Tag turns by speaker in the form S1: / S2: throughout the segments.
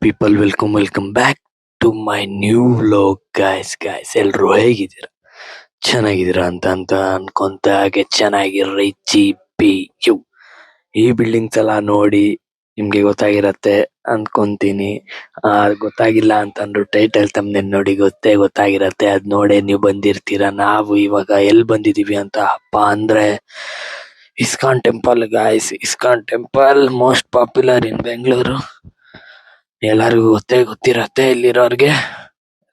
S1: People welcome back to my new vlog guys ಎಲ್ರು ಹೇಗಿದ್ದೀರಾ? ಚೆನ್ನಾಗಿದ್ದೀರಾ ಅಂತ ಅನ್ಕೊಂತ ಹಾಗೆ ಚೆನ್ನಾಗಿರ್ರಿ. GPU ಈ ಬಿಲ್ಡಿಂಗ್ಸ್ ಎಲ್ಲ ನೋಡಿ ನಿಮ್ಗೆ ಗೊತ್ತಾಗಿರತ್ತೆ ಅನ್ಕೊಂತೀನಿ. ಗೊತ್ತಾಗಿಲ್ಲ ಅಂತಂದ್ರು ಟೈಟಲ್ ತಮ್ಮನೇಲ್ ನೋಡಿ ಗೊತ್ತಾಗಿರತ್ತೆ. ಅದ್ ನೋಡೇ ನೀವು ಬಂದಿರ್ತೀರಾ. ನಾವು ಇವಾಗ ಎಲ್ಲಿ ಬಂದಿದೀವಿ ಅಂತ ಅಂದ್ರೆ ISKCON temple guys. ISKCON temple most popular in Bengaluru. ಎಲ್ಲರಿಗೂ ಗೊತ್ತಿರತ್ತೆ ಇಲ್ಲಿರೋರ್ಗೆ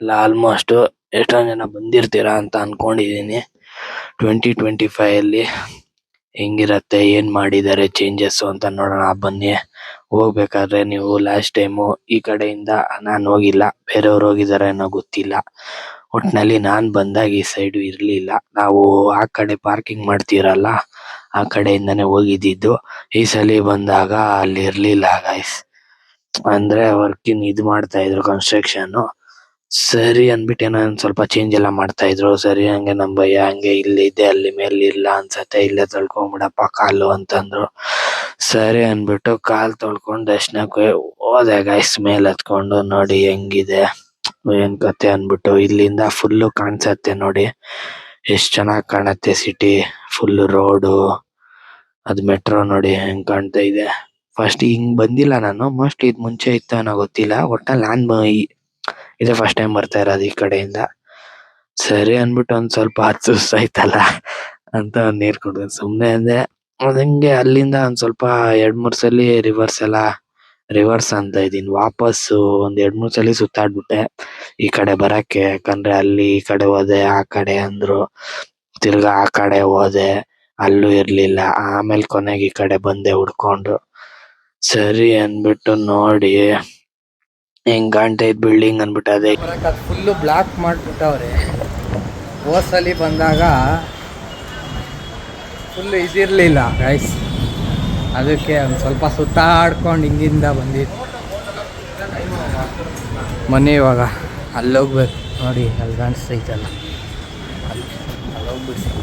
S1: ಎಲ್ಲ ಆಲ್ಮೋಸ್ಟ್. ಎಷ್ಟೊಂದ್ ಜನ ಬಂದಿರ್ತೀರಾ ಅಂತ ಅನ್ಕೊಂಡಿದೀನಿ. 2025 ಅಲ್ಲಿ ಹೆಂಗಿರತ್ತೆ, ಏನ್ ಮಾಡಿದ್ದಾರೆ ಚೇಂಜಸ್ ಅಂತ ನೋಡೋಣ ಬನ್ನಿ. ಹೋಗ್ಬೇಕಾದ್ರೆ ನೀವು ಲಾಸ್ಟ್ ಟೈಮು ಈ ಕಡೆಯಿಂದ ನಾನ್ ಹೋಗಿಲ್ಲ, ಬೇರೆಯವ್ರು ಹೋಗಿದಾರೆ ಅನ್ನೋ ಗೊತ್ತಿಲ್ಲ. ಒಟ್ನಲ್ಲಿ ನಾನ್ ಬಂದಾಗ ಈ ಸೈಡ್ ಇರ್ಲಿಲ್ಲ. ನಾವು ಆ ಕಡೆ ಪಾರ್ಕಿಂಗ್ ಮಾಡ್ತೀರಲ್ಲ ಆ ಕಡೆಯಿಂದಾನೆ ಹೋಗಿದ್ದಿದ್ದು. ಈ ಸಲಿ ಬಂದಾಗ ಅಲ್ಲಿ ಇರ್ಲಿಲ್ಲ ಗೈಸ್. ಅಂದ್ರೆ ವರ್ಕಿನ್ ಇದ್ ಮಾಡ್ತಾ ಇದ್ರು, ಕನ್ಸ್ಟ್ರಕ್ಷನ್. ಸರಿ ಅನ್ಬಿಟ್ಟು ಏನೋ ಒಂದ್ ಸ್ವಲ್ಪ ಚೇಂಜ್ ಎಲ್ಲ ಮಾಡ್ತಾ ಇದ್ರು. ಸರಿ ಹಂಗೆ ನಮ್ ಭಯ್ಯ ಹಂಗೆ ಇಲ್ಲಿ ಇದೆ ಅಲ್ಲಿ ಮೇಲೆ ಇಲ್ಲ ಅನ್ಸತ್ತೆ, ಇಲ್ಲೇ ತೊಳ್ಕೊಂಬಿಡಪ್ಪ ಕಾಲು ಅಂತಂದ್ರು. ಸರಿ ಅನ್ಬಿಟ್ಟು ಕಾಲ್ ತೊಳ್ಕೊಂಡ್ ದರ್ಶನಕ್ಕೆ ಹೋದೆ ಗೈಸ್. ಮೇಲ್ ಹತ್ಕೊಂಡು ನೋಡಿ ಹೆಂಗಿದೆ ಏನ್ ಕತೆ ಅನ್ಬಿಟ್ಟು. ಇಲ್ಲಿಂದ ಫುಲ್ಲು ಕಾಣ್ಸತ್ತೆ ನೋಡಿ, ಎಷ್ಟ್ ಚೆನ್ನಾಗ್ ಕಾಣತ್ತೆ ಸಿಟಿ. ಫುಲ್ ರೋಡು, ಅದ್ ಮೆಟ್ರೋ ನೋಡಿ ಹೆಂಗ್ ಕಾಣ್ತಾ ಇದೆ. ಫಸ್ಟ್ ಹಿಂಗ್ ಬಂದಿಲ್ಲ ನಾನು, ಮೋಸ್ಟ್ಲಿ ಇದ್ ಮುಂಚೆ ಇತ್ತು ಅನ್ನೋ ಗೊತ್ತಿಲ್ಲ. ಒಟ್ನಲ್ಲಿ ಇದೇ ಫಸ್ಟ್ ಟೈಮ್ ಬರ್ತಾ ಇರೋದು ಈ ಕಡೆಯಿಂದ. ಸರಿ ಅನ್ಬಿಟ್ಟು ಒಂದ್ ಸ್ವಲ್ಪ ಸುಸ್ತಾಯ್ತಲ್ಲ ಅಂತ ನೀರ್ ಕುಡ್ದು ಸುಮ್ನೆ ಅಂದೆ. ಅದಂಗೆ ಅಲ್ಲಿಂದ ಒಂದ್ ಸ್ವಲ್ಪ 2-3 ಸಲಿ ರಿವರ್ಸ್ ಅಂತ ಇದೀನಿ. ವಾಪಸ್ಸು ಒಂದ್ 2-3 ಸಲಿ ಸುತ್ತಾಡ್ಬಿಟ್ಟೆ ಈ ಕಡೆ ಬರಕ್ಕೆ. ಯಾಕಂದ್ರೆ ಅಲ್ಲಿ ಈ ಕಡೆ ಹೋದೆ, ಆ ಕಡೆ ಅಂದ್ರು. ತಿರ್ಗಾ ಆ ಕಡೆ ಹೋದೆ, ಅಲ್ಲೂ ಇರ್ಲಿಲ್ಲ. ಆಮೇಲೆ ಕೊನೆಗೆ ಈ ಕಡೆ ಬಂದೆ ಹುಡ್ಕೊಂಡು. ಸರಿ ಅನ್ಬಿಟ್ಟು ನೋಡಿ ಹೆಂಗ್ ಕಾಣ್ತಾ ಇದ್ ಬಿಲ್ಡಿಂಗ್ ಅನ್ಬಿಟ್ಟು ಅದೇ
S2: ಫುಲ್ಲು ಬ್ಲಾಕ್ ಮಾಡ್ಬಿಟ್ಟವ್ರೆ. ಹೋದ್ಸಲಿ ಬಂದಾಗ ಫುಲ್ ಇದಿರ್ಲಿಲ್ಲ ಗೈಸ್, ಅದಕ್ಕೆ ಒಂದು ಸ್ವಲ್ಪ ಸುತ್ತಾಡ್ಕೊಂಡು ಹಿಂಗಿಂದ ಬಂದಿದ್ದು. ಮನೆ ಇವಾಗ ಅಲ್ಲೋಗ್ಬೇಕು ನೋಡಿ, ಅಲ್ಲಿ ಕಾಣಿಸ್ತೈತಲ್ಲ ಅಲ್ಲೋಗ್ಬಿಟ್ಟು.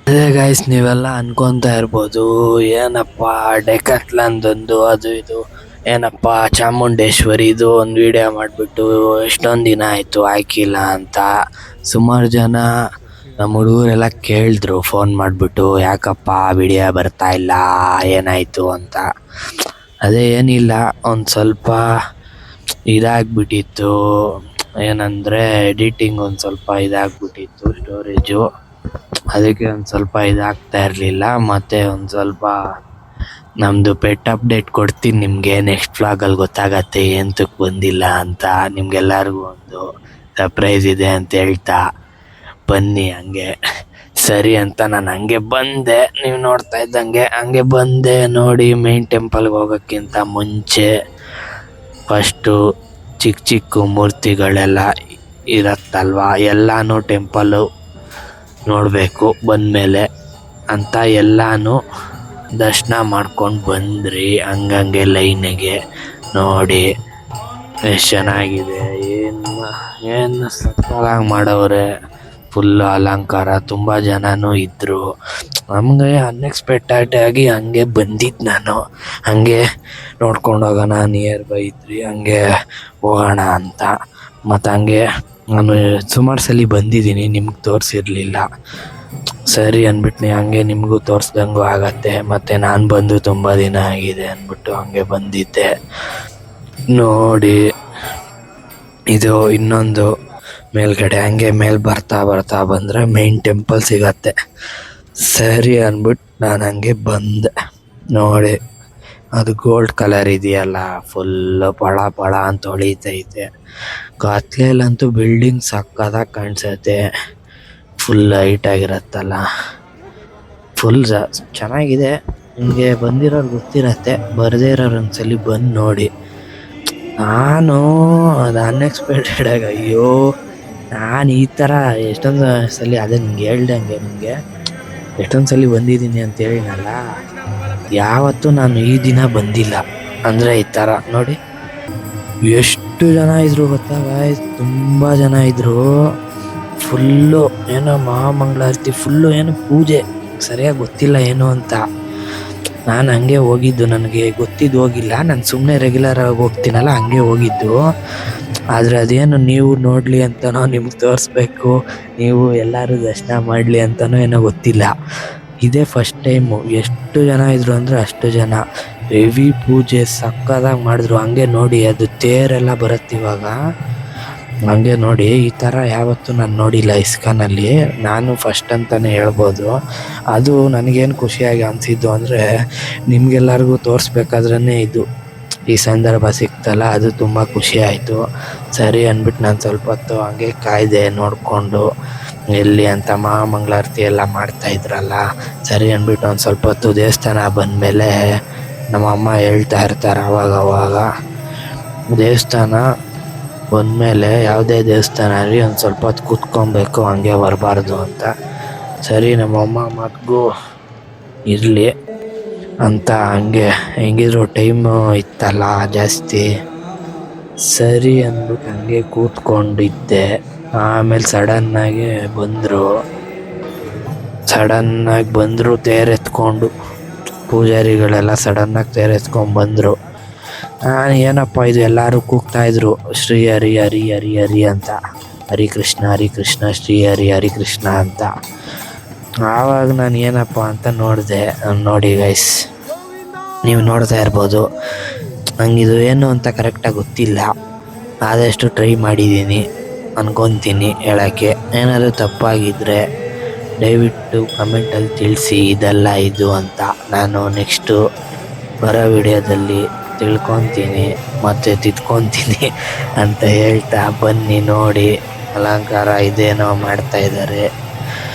S1: ಅದೇ ಗೈಸ್, ನೀವೆಲ್ಲ ಅನ್ಕೊಂತ ಇರ್ಬೋದು ಏನಪ್ಪಾ ಡೆಕಾಥ್ಲಾನ್ದೊಂದು ಅದು ಇದು, ಏನಪ್ಪಾ ಚಾಮುಂಡೇಶ್ವರಿದು ಒಂದು ವಿಡಿಯೋ ಮಾಡ್ಬಿಟ್ಟು ಎಷ್ಟೊಂದ್ ದಿನ ಆಯ್ತು ಹಾಕಿಲ್ಲ ಅಂತ. ಸುಮಾರು ಜನ ನಮ್ಮ ಹುಡುಗರೆಲ್ಲ ಕೇಳಿದ್ರು ಫೋನ್ ಮಾಡ್ಬಿಟ್ಟು, ಯಾಕಪ್ಪ ವಿಡಿಯೋ ಬರ್ತಾ ಇಲ್ಲ, ಏನಾಯ್ತು ಅಂತ. ಅದೇ ಏನಿಲ್ಲ, ಒಂದ್ ಸ್ವಲ್ಪ ಇದಾಗ್ಬಿಟ್ಟಿತ್ತು. ಏನಂದ್ರೆ ಎಡಿಟಿಂಗ್ ಒಂದ್ ಸ್ವಲ್ಪ ಇದಾಗ್ಬಿಟ್ಟಿತ್ತು, ಸ್ಟೋರೇಜು. ಅದಕ್ಕೆ ಒಂದ್ ಸ್ವಲ್ಪ ಇದಾಗ್ತಾ ಇರ್ಲಿಲ್ಲ. ಮತ್ತೆ ಒಂದ್ ಸ್ವಲ್ಪ ನಮ್ದು ಪೆಟ್ ಅಪ್ಡೇಟ್ ಕೊಡ್ತೀನಿ ನಿಮ್ಗೆ ನೆಕ್ಸ್ಟ್ ವ್ಲಾಗ್ ಅಲ್ಲಿ ಗೊತ್ತಾಗತ್ತೆ ಏಂತಕ್ ಬಂದಿಲ್ಲ ಅಂತ. ನಿಮ್ಗೆಲ್ಲರಿಗೂ ಒಂದು ಸರ್ಪ್ರೈಸ್ ಇದೆ ಅಂತ ಹೇಳ್ತಾ ಬನ್ನಿ ಹಂಗೆ. ಸರಿ ಅಂತ ನಾನು ಹಂಗೆ ಬಂದೆ, ನೀವು ನೋಡ್ತಾ ಇದ್ದಂಗೆ ಹಂಗೆ ಬಂದೆ ನೋಡಿ. ಮೈನ್ ಟೆಂಪಲ್ಗೆ ಹೋಗೋಕ್ಕಿಂತ ಮುಂಚೆ ಫಸ್ಟು ಚಿಕ್ಕ ಮೂರ್ತಿಗಳೆಲ್ಲ ಇರತ್ತಲ್ವಾ, ಎಲ್ಲಾನು ಟೆಂಪಲ್ಲು ನೋಡಬೇಕು ಬಂದ್ಮೇಲೆ ಅಂತ ಎಲ್ಲಾನು ದರ್ಶನ ಮಾಡ್ಕೊಂಡು ಬಂದ್ರಿ. ಹಂಗಂಗೆ ಲೈನಿಗೆ ನೋಡಿ ಎಷ್ಟು ಚೆನ್ನಾಗಿದೆ. ಏನು ಸಕ್ಕತ್ತಾಗಿ ಮಾಡವ್ರೆ, ಫುಲ್ ಅಲಂಕಾರ. ತುಂಬ ಜನನೂ ಇದ್ರು. ನಮಗೆ ಅನ್ಎಕ್ಸ್ಪೆಕ್ಟೆಡ್ ಆಗಿ ಹಂಗೆ ಬಂದಿದ್ದು ನಾನು. ಹಂಗೆ ನೋಡ್ಕೊಂಡು ಹೋಗೋಣ, ನಿಯರ್ ಬೈ ಇದ್ರಿ, ಹಂಗೆ ಹೋಗೋಣ ಅಂತ. ಮತ್ತು ಹಂಗೆ ನಾನು ಸುಮಾರು ಸಲ ಬಂದಿದ್ದೀನಿ, ನಿಮ್ಗೆ ತೋರಿಸಿರ್ಲಿಲ್ಲ. ಸರಿ ಅಂದ್ಬಿಟ್ಟು ಹಂಗೆ ನಿಮಗೂ ತೋರಿಸ್ದಂಗೂ ಆಗತ್ತೆ. ಮತ್ತು ನಾನು ಬಂದು ತುಂಬ ದಿನ ಆಗಿದೆ ಅಂದ್ಬಿಟ್ಟು ಹಂಗೆ ಬಂದಿದ್ದೆ ನೋಡಿ. ಇದು ಇನ್ನೊಂದು ಮೇಲ್ಗಡೆ ಹಂಗೆ ಮೇಲ್ ಬರ್ತಾ ಬಂದರೆ ಮೈನ್ ಟೆಂಪಲ್ ಸಿಗತ್ತೆ. ಸರಿ ಅಂದ್ಬಿಟ್ಟು ನಾನು ಹಂಗೆ ಬಂದೆ ನೋಡಿ. ಅದು ಗೋಲ್ಡ್ ಕಲರ್ ಇದೆಯಲ್ಲ, ಫುಲ್ಲು ಪಳ ಅಂತ ಹೊಳಿತೈತೆ. ಕತ್ಲೆಯಲ್ಲಂತೂ ಬಿಲ್ಡಿಂಗ್ ಸಕ್ಕತ್ತಾಗಿ ಕಾಣಿಸುತ್ತೆ. ಫುಲ್ ಹೈಟ್ ಆಗಿರತ್ತಲ್ಲ, ಫುಲ್ ಚೆನ್ನಾಗಿದೆ. ನಿಮಗೆ ಬಂದಿರೋರು ಗೊತ್ತಿರತ್ತೆ, ಬರದೇ ಇರೋರು ಒಂದ್ಸಲಿ ಬಂದು ನೋಡಿ. ನಾನು ಅದು ಅನ್ಎಕ್ಸ್ಪೆಕ್ಟೆಡ್ ಆಗಿ, ಅಯ್ಯೋ ನಾನು ಈ ಥರ ಎಷ್ಟೊಂದು ಸಲ, ಅದೇ ನಿಮ್ಗೆ ಹೇಳ್ದಂಗೆ, ನಿಮಗೆ ಎಷ್ಟೊಂದು ಸಲ ಬಂದಿದ್ದೀನಿ ಅಂತ ಹೇಳಿನಲ್ಲ, ಯಾವತ್ತೂ ನಾನು ಈ ದಿನ ಬಂದಿಲ್ಲ. ಅಂದರೆ ಈ ಥರ ನೋಡಿ ಎಷ್ಟು ಜನ ಇದ್ರು ಗೊತ್ತಾ ಗಾಯ್ಸ್, ತುಂಬ ಜನ ಇದ್ರು. ಫುಲ್ಲು ಏನೋ ಮಹಾಮಂಗಳಾರತಿ, ಫುಲ್ಲು ಏನೋ ಪೂಜೆ, ಸರಿಯಾಗಿ ಗೊತ್ತಿಲ್ಲ ಏನು ಅಂತ. ನಾನು ಹಂಗೆ ಹೋಗಿದ್ದು, ನನಗೆ ಗೊತ್ತಿದ್ದು ಹೋಗಿಲ್ಲ, ನಾನು ಸುಮ್ಮನೆ ರೆಗ್ಯುಲರ್ ಆಗಿ ಹೋಗ್ತೀನಲ್ಲ ಹಂಗೆ ಹೋಗಿದ್ದು. ಆದರೆ ಅದೇನು ನೀವು ನೋಡಲಿ ಅಂತನೋ ನಿಮ್ಗೆ ತೋರಿಸ್ಬೇಕು, ನೀವು ಎಲ್ಲರೂ ದರ್ಶನ ಮಾಡಲಿ ಅಂತನೋ ಏನೋ ಗೊತ್ತಿಲ್ಲ, ಇದೇ ಫಸ್ಟ್ ಟೈಮು. ಎಷ್ಟು ಜನ ಇದ್ರು ಅಂದರೆ ಅಷ್ಟು ಜನ, ಹೆವಿ ಪೂಜೆ ಸಕ್ಕತ್ತಾಗಿ ಮಾಡಿದ್ರು. ಹಂಗೆ ನೋಡಿ ಅದು ತೇರೆಲ್ಲ ಬರುತ್ತೆ ಇವಾಗ, ಹಂಗೆ ನೋಡಿ ಈ ಥರ ಯಾವತ್ತೂ ನಾನು ನೋಡಿಲ್ಲ ಇಸ್ಕಾನಲ್ಲಿ, ನಾನು ಫಸ್ಟ್ ಅಂತಲೇ ಹೇಳ್ಬೋದು. ಅದು ನನಗೇನು ಖುಷಿಯಾಗಿ ಅನಿಸಿದ್ದು ಅಂದರೆ ನಿಮಗೆಲ್ಲರಿಗೂ ತೋರಿಸ್ಬೇಕಾದ್ರೇ ಇದು ಈ ಸಂದರ್ಭ ಸಿಕ್ತಲ್ಲ, ಅದು ತುಂಬ ಖುಷಿ ಆಯಿತು. ಸರಿ ಅಂದ್ಬಿಟ್ಟು ನಾನು ಸ್ವಲ್ಪ ಹೊತ್ತು ಹಂಗೆ ಕಾಯ್ದೆ ನೋಡಿಕೊಂಡು, ಎಲ್ಲಿ ಅಂತ ಮಹಾಮಂಗಳಾರತಿ ಎಲ್ಲ ಮಾಡ್ತಾಯಿದ್ರಲ್ಲ, ಸರಿ ಅಂದ್ಬಿಟ್ಟು ಒಂದು ಸ್ವಲ್ಪ ಹೊತ್ತು ದೇವಸ್ಥಾನ ಬಂದಮೇಲೆ ನಮ್ಮಮ್ಮ ಹೇಳ್ತಾ ಇರ್ತಾರೆ ಅವಾಗ ದೇವಸ್ಥಾನ ಬಂದಮೇಲೆ ಯಾವುದೇ ದೇವಸ್ಥಾನ ಆಗಲಿ ಒಂದು ಸ್ವಲ್ಪ ಹೊತ್ತು ಕೂತ್ಕೊಬೇಕು, ಹಂಗೆ ಬರಬಾರ್ದು ಅಂತ. ಸರಿ ನಮ್ಮಮ್ಮ ಮಗೂ ಇರಲಿ ಅಂತ ಹಂಗೆ ಹೆಂಗಿದ್ರು ಟೈಮು ಇತ್ತಲ್ಲ ಜಾಸ್ತಿ, ಸರಿ ಅಂದ್ಬಿಟ್ಟು ಹಂಗೆ ಕೂತ್ಕೊಂಡಿದ್ದೆ. ಆಮೇಲೆ ಸಡನ್ನಾಗಿ ಬಂದರು ತೇರೆತ್ಕೊಂಡು, ಪೂಜಾರಿಗಳೆಲ್ಲ ಸಡನ್ನಾಗಿ ತೇರೆತ್ಕೊಂಡು ಬಂದರು. ನಾನು ಏನಪ್ಪ ಇದು ಎಲ್ಲರೂ ಕೂಗ್ತಾಯಿದ್ರು ಶ್ರೀ ಹರಿ ಹರಿ ಹರಿ ಹರಿ ಅಂತ, ಹರಿ ಕೃಷ್ಣ ಶ್ರೀ ಹರಿ ಹರಿ ಕೃಷ್ಣ ಅಂತ. ಆವಾಗ ನಾನು ಏನಪ್ಪ ಅಂತ ನೋಡಿದೆ. ನೋಡಿ ಗೈಸ್, ನೀವು ನೋಡ್ತಾ ಇರ್ಬೋದು, ನನಗಿದು ಏನು ಅಂತ ಕರೆಕ್ಟಾಗಿ ಗೊತ್ತಿಲ್ಲ, ಆದಷ್ಟು ಟ್ರೈ ಮಾಡಿದ್ದೀನಿ ಅನ್ಕೊತೀನಿ ಹೇಳೋಕ್ಕೆ. ಏನಾದರೂ ತಪ್ಪಾಗಿದ್ದರೆ ದಯವಿಟ್ಟು ಕಮೆಂಟಲ್ಲಿ ತಿಳಿಸಿ, ಇದೆಲ್ಲ ಇದು ಅಂತ. ನಾನು ನೆಕ್ಸ್ಟು ಬರೋ ವಿಡಿಯೋದಲ್ಲಿ ತಿಳ್ಕೊತೀನಿ ಮತ್ತು ತಿದ್ಕೊತೀನಿ ಅಂತ ಹೇಳ್ತಾ, ಬನ್ನಿ ನೋಡಿ ಅಲಂಕಾರ ಇದೇನೋ ಮಾಡ್ತಾಯಿದ್ದಾರೆ,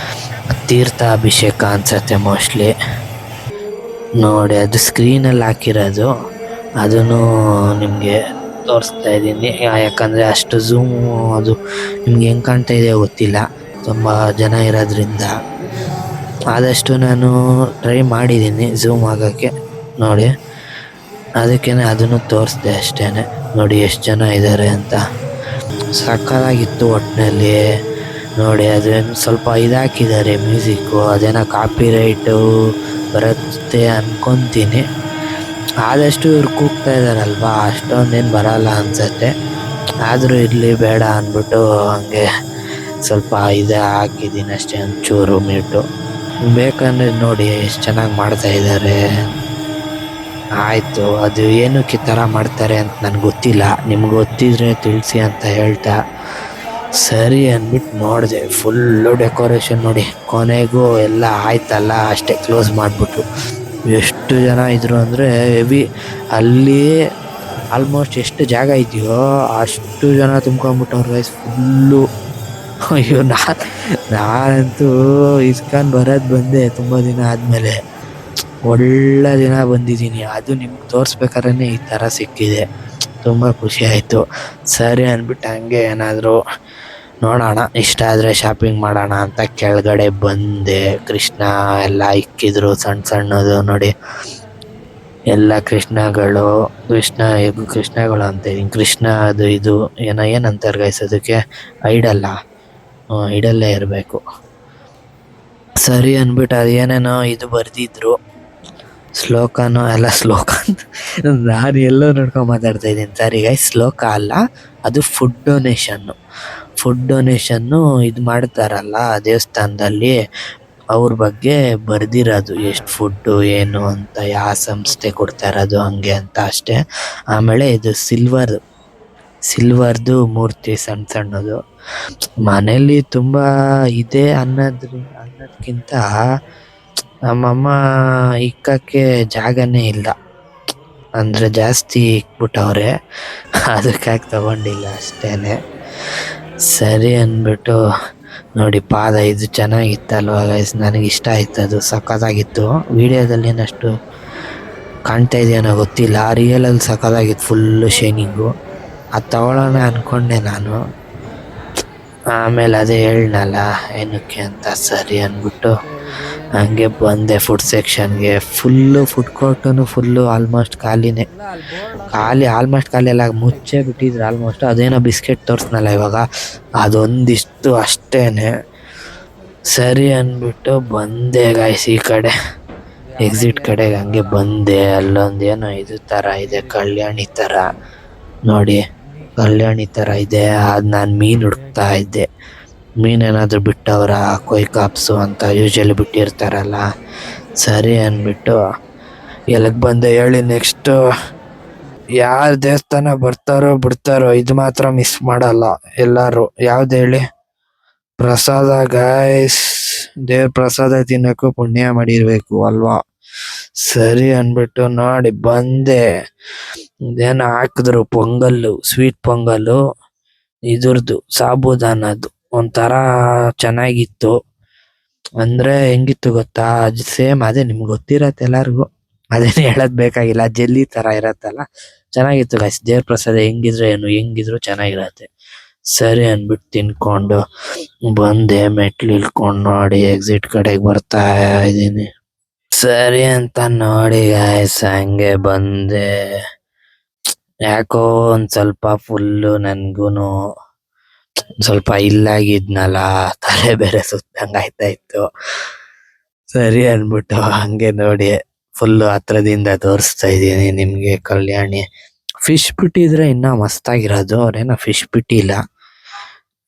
S1: ತೀರ್ಥಾಭಿಷೇಕ ಅನ್ಸತ್ತೆ ಮೋಸ್ಟ್ಲಿ. ನೋಡಿ ಅದು ಸ್ಕ್ರೀನಲ್ಲಿ ಹಾಕಿರೋದು, ಅದನ್ನು ನಿಮಗೆ ತೋರಿಸ್ತಾ ಇದ್ದೀನಿ. ಯಾಕಂದರೆ ಅಷ್ಟು ಝೂಮು ಅದು ನಿಮ್ಗೆ ಹೆಂಗೆ ಕಾಣ್ತಾ ಇದೆಯೋ ಗೊತ್ತಿಲ್ಲ, ತುಂಬ ಜನ ಇರೋದ್ರಿಂದ. ಆದಷ್ಟು ನಾನು ಟ್ರೈ ಮಾಡಿದ್ದೀನಿ ಝೂಮ್ ಆಗೋಕ್ಕೆ, ನೋಡಿ ಅದಕ್ಕೇ ಅದನ್ನು ತೋರಿಸ್ದೆ ಅಷ್ಟೇ. ನೋಡಿ ಎಷ್ಟು ಜನ ಇದ್ದಾರೆ ಅಂತ, ಸಕ್ಕತ್ತಾಗಿತ್ತು ಒಟ್ಟಿನಲ್ಲಿ. ನೋಡಿ ಅದೇನು ಸ್ವಲ್ಪ ಇದಾಕಿದ್ದಾರೆ ಮ್ಯೂಸಿಕ್ಕು, ಅದೇನೋ ಕಾಪಿರೈಟು ಬರುತ್ತೆ ಅಂದ್ಕೊತೀನಿ. ಆದಷ್ಟು ಇವ್ರು ಕೂಗ್ತಾ ಇದ್ದಾರಲ್ವ, ಅಷ್ಟೊಂದೇನು ಬರೋಲ್ಲ ಅನಿಸತ್ತೆ. ಆದರೂ ಇರಲಿ ಬೇಡ ಅಂದ್ಬಿಟ್ಟು ಹಂಗೆ ಸ್ವಲ್ಪ ಹಾಕಿದ್ದೀನಿ ಅಷ್ಟೇ, ಒಂಚೂರು ಮ್ಯೂಟು. ಬೇಕಂದರೆ ನೋಡಿ ಎಷ್ಟು ಚೆನ್ನಾಗಿ ಮಾಡ್ತಾಯಿದ್ದಾರೆ. ಆಯಿತು, ಅದು ಏನಕ್ಕೆ ಈ ಥರ ಮಾಡ್ತಾರೆ ಅಂತ ನನಗೆ ಗೊತ್ತಿಲ್ಲ, ನಿಮ್ಗೆ ಗೊತ್ತಿದ್ರೆ ತಿಳಿಸಿ ಅಂತ ಹೇಳ್ತಾ ಸರಿ ಅಂದ್ಬಿಟ್ಟು ನೋಡಿದೆ. ಫುಲ್ಲು ಡೆಕೋರೇಷನ್ ನೋಡಿ, ಕೊನೆಗೂ ಎಲ್ಲ ಆಯ್ತಲ್ಲ ಅಷ್ಟೇ ಕ್ಲೋಸ್ ಮಾಡಿಬಿಟ್ರು. ಎಷ್ಟು ಜನ ಇದ್ದರು ಅಂದರೆ ಹೆವಿ, ಅಲ್ಲಿ ಆಲ್ಮೋಸ್ಟ್ ಎಷ್ಟು ಜಾಗ ಇದೆಯೋ ಅಷ್ಟು ಜನ ತುಂಬ್ಕೊಂಬಿಟ್ಟವ್ರು ಗೈಸ್ ಫುಲ್ಲು. ಅಯ್ಯೋ ನಾನಂತೂ ಇಸ್ಕಾನ್ ಬಂದೆ ತುಂಬ ದಿನ ಆದಮೇಲೆ, ಒಳ್ಳೆ ದಿನ ಬಂದಿದ್ದೀನಿ. ಅದು ನಿಮ್ಗೆ ತೋರಿಸ್ಬೇಕಾದ್ರೆ ಈ ಥರ ಸಿಕ್ಕಿದೆ, ತುಂಬ ಖುಷಿ ಆಯಿತು. ಸರಿ ಅಂದ್ಬಿಟ್ಟು ಹಂಗೆ ಏನಾದರೂ ನೋಡೋಣ, ಇಷ್ಟ ಆದರೆ ಶಾಪಿಂಗ್ ಮಾಡೋಣ ಅಂತ ಕೆಳಗಡೆ ಬಂದೆ. ಕೃಷ್ಣ ಎಲ್ಲ ಇಕ್ಕಿದ್ರು ಸಣ್ಣದು ನೋಡಿ, ಎಲ್ಲ ಕೃಷ್ಣಗಳು ಅಂತ ಇದೀನಿ. ಕೃಷ್ಣ ಅದು ಇದು ಏನಂತಾರೆ ಗೈಸ್ ಅದಕ್ಕೆ, ಐಡಲ್ಲೇ ಇರಬೇಕು. ಸರಿ ಅಂದ್ಬಿಟ್ಟು ಅದು ಏನೇನೋ ಇದು ಬರೆದಿದ್ರು, ಶ್ಲೋಕ ನಾನು ಎಲ್ಲೋ ನೋಡ್ಕೊಂಡು ಮಾತಾಡ್ತಾ ಇದ್ದೀನಿ. ಸರಿ ಗೈಸ್, ಶ್ಲೋಕ ಅಲ್ಲ, ಅದು ಫುಡ್ ಡೊನೇಷನ್ನು ಇದು ಮಾಡ್ತಾರಲ್ಲ ದೇವಸ್ಥಾನದಲ್ಲಿ, ಅವ್ರ ಬಗ್ಗೆ ಬರೆದಿರೋದು, ಎಷ್ಟು ಫುಡ್ಡು ಏನು ಅಂತ, ಯಾವ ಸಂಸ್ಥೆ ಕೊಡ್ತಾ ಇರೋದು ಹಂಗೆ ಅಂತ ಅಷ್ಟೇ. ಆಮೇಲೆ ಇದು ಸಿಲ್ವರ್ದು ಮೂರ್ತಿ ಸಣ್ಣದು. ಮನೇಲಿ ತುಂಬ ಇದೆ ಅನ್ನೋದಕ್ಕಿಂತ ನಮ್ಮಮ್ಮ ಇಕ್ಕಕ್ಕೆ ಜಾಗನೇ ಇಲ್ಲ, ಅಂದರೆ ಜಾಸ್ತಿ ಇಕ್ಬಿಟ್ಟವ್ರೆ, ಅದಕ್ಕಾಗಿ ತಗೊಂಡಿಲ್ಲ ಅಷ್ಟೇ. ಸರಿ ಅಂದ್ಬಿಟ್ಟು ನೋಡಿ ಪಾದ ಇದು ಚೆನ್ನಾಗಿತ್ತಲ್ವ ಗೈಸ್, ನನಗಿಷ್ಟ ಆಯ್ತು, ಅದು ಸಖತ್ತಾಗಿತ್ತು. ವೀಡಿಯೋದಲ್ಲಿ ಏನಷ್ಟು ಕಾಣ್ತಾ ಇದೆಯೋ ಗೊತ್ತಿಲ್ಲ, ರಿಯಲಲ್ಲಿ ಸಖತ್ತಾಗಿತ್ತು, ಫುಲ್ಲು ಶೈನಿಂಗು. ಅದು ತಗೊಳ್ಳೋಣ ಅಂದ್ಕೊಂಡೆ ನಾನು, ಆಮೇಲೆ ಅದೇ ಹೇಳನಲ್ಲ ಏನಕ್ಕೆ ಅಂತ. ಸರಿ ಅಂದ್ಬಿಟ್ಟು ಹಂಗೆ ಬಂದೆ ಫುಡ್ ಸೆಕ್ಷನ್ಗೆ. Food court full almost almost ಖಾಲಿ ಎಲ್ಲ ಮುಚ್ಚೇ ಬಿಟ್ಟಿದ್ರು ಆಲ್ಮೋಸ್ಟ್. ಅದೇನೋ ಬಿಸ್ಕೆಟ್ ತೋರಿಸ್ನಲ್ಲ ಇವಾಗ, ಅದೊಂದಿಷ್ಟು ಅಷ್ಟೇ. ಸರಿ ಅಂದ್ಬಿಟ್ಟು ಬಂದೆ ಗಾಯ್ಸ್ ಈ ಕಡೆ. ಎಕ್ಸಿಟ್ ಕಡೆಗೆ ಹಂಗೆ ಬಂದೆ. ಅಲ್ಲೊಂದು ಏನೋ ಇದು ಥರ ಇದೆ, ಕಲ್ಯಾಣಿ ಥರ ನೋಡಿ, ಕಲ್ಯಾಣಿ ಥರ ಇದೆ. ಅದು ನಾನು ಮೀನು ಹುಡುಕ್ತಾ ಇದ್ದೆ. ಮೀನೇನಾದರೂ ಬಿಟ್ಟವ್ರ ಕೊಯ್ ಕಾಪ್ಸು ಅಂತ ಯೂಶಲಿ ಬಿಟ್ಟಿರ್ತಾರಲ್ಲ, ಸರಿ ಅಂದ್ಬಿಟ್ಟು ಎಲ್ಲಿಗೆ ಬಂದೆ ಹೇಳಿ. ನೆಕ್ಸ್ಟು ಯಾರು ದೇವಸ್ಥಾನ ಬರ್ತಾರೋ ಬಿಡ್ತಾರೋ, ಇದು ಮಾತ್ರ ಮಿಸ್ ಮಾಡಲ್ಲ ಎಲ್ಲರೂ. ಯಾವ್ದು ಹೇಳಿ? ಪ್ರಸಾದ ಗಾಯ್ಸ್. ದೇವ್ರ ಪ್ರಸಾದ ತಿನ್ನಕ್ಕೂ ಪುಣ್ಯ ಮಾಡಿರ್ಬೇಕು ಅಲ್ವಾ? ಸರಿ ಅಂದ್ಬಿಟ್ಟು ನೋಡಿ ಬಂದೆ. ಇದೇನೋ ಹಾಕಿದ್ರು ಪೊಂಗಲ್ಲು, ಸ್ವೀಟ್ ಪೊಂಗಲ್ಲು, ಇದ್ರದ್ದು ಸಾಬೂದಾನದ್ದು ಒಂಥರ ಚೆನ್ನಾಗಿತ್ತು. ಅಂದ್ರೆ ಹೆಂಗಿತ್ತು ಗೊತ್ತಾ, ಅದು ಸೇಮ್ ಅದೇ ನಿಮ್ಗೆ ಗೊತ್ತಿರತ್ತೆ ಎಲ್ಲರಿಗೂ, ಅದೇನು ಹೇಳೋದ್ ಬೇಕಾಗಿಲ್ಲ. ಜೆಲ್ಲಿ ತರ ಇರತ್ತಲ್ಲ, ಚೆನ್ನಾಗಿತ್ತು ಗಾಯ್ಸ್. ದೇವ್ರ ಪ್ರಸಾದ ಹೆಂಗಿದ್ರು ಏನು, ಹೆಂಗಿದ್ರು ಚೆನ್ನಾಗಿರತ್ತೆ. ಸರಿ ಅಂದ್ಬಿಟ್ಟು ತಿನ್ಕೊಂಡು ಬಂದೆ. ಮೆಟ್ಲು ಇಳ್ಕೊಂಡು ನೋಡಿ ಎಕ್ಸಿಟ್ ಕಡೆಗೆ ಬರ್ತಾ ಇದೀನಿ. ಸರಿ ಅಂತ ನೋಡಿ ಗಾಯ್ಸ್ ಹಂಗೆ ಬಂದೆ. ಯಾಕೋ ಒಂದ್ ಸ್ವಲ್ಪ ಫುಲ್ಲು ನನ್ಗೂನು ಸ್ವಲ್ಪ ಇಲ್ಲಾಗಿದ್ನಲ್ಲ, ತಲೆ ಬೇರೆ ಸುತ್ತಂಗ ಆಯ್ತಾ ಇತ್ತು. ಸರಿ ಅನ್ಬಿಟ್ಟು ಹಂಗೆ ನೋಡಿ ಫುಲ್ಲು ಹತ್ರದಿಂದ ತೋರಿಸ್ತಾ ಇದೀನಿ ನಿಮ್ಗೆ ಕಲ್ಯಾಣಿ. ಫಿಶ್ ಬಿಟ್ಟಿದ್ರೆ ಇನ್ನ ಮಸ್ತಾಗಿರೋದು, ಅವ್ರೇನೋ ಫಿಶ್ ಬಿಟ್ಟಿಲ್ಲ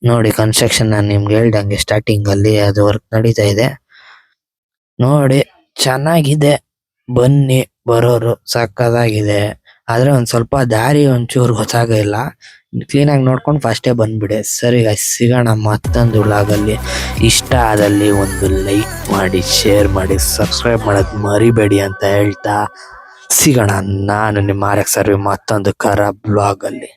S1: ನೋಡಿ. ಕನ್ಸ್ಟ್ರಕ್ಷನ್ ನಾನು ನಿಮ್ಗೆ ಹೇಳ್ದಂಗೆ ಸ್ಟಾರ್ಟಿಂಗ್ ಅಲ್ಲಿ ಅದು ವರ್ಕ್ ನಡೀತಾ ಇದೆ ನೋಡಿ. ಚೆನ್ನಾಗಿದೆ, ಬನ್ನಿ ಬರೋರು, ಸಕ್ಕದಾಗಿದೆ. ಆದ್ರೆ ಒಂದ್ ಸ್ವಲ್ಪ ದಾರಿ ಒಂಚೂರು ಗೊತ್ತಾಗಿಲ್ಲ, ಕ್ಲೀನಾಗಿ ನೋಡ್ಕೊಂಡು ಫಸ್ಟೇ ಬಂದ್ಬಿಡೆ. ಸರಿ guys, ಸಿಗೋಣ ಮತ್ತೊಂದು ವ್ಲಾಗಲ್ಲಿ. ಇಷ್ಟ ಆದಲ್ಲಿ ಒಂದು ಲೈಕ್ ಮಾಡಿ, ಶೇರ್ ಮಾಡಿ, ಸಬ್ಸ್ಕ್ರೈಬ್ ಮಾಡೋದು ಮರಿಬೇಡಿ ಅಂತ ಹೇಳ್ತಾ ಸಿಗೋಣ. ನಾನು ನಿಮ್ಮ RX ಸರ್ವಿ ಮತ್ತೊಂದು ಖರಾಬ್ ವ್ಲಾಗಲ್ಲಿ.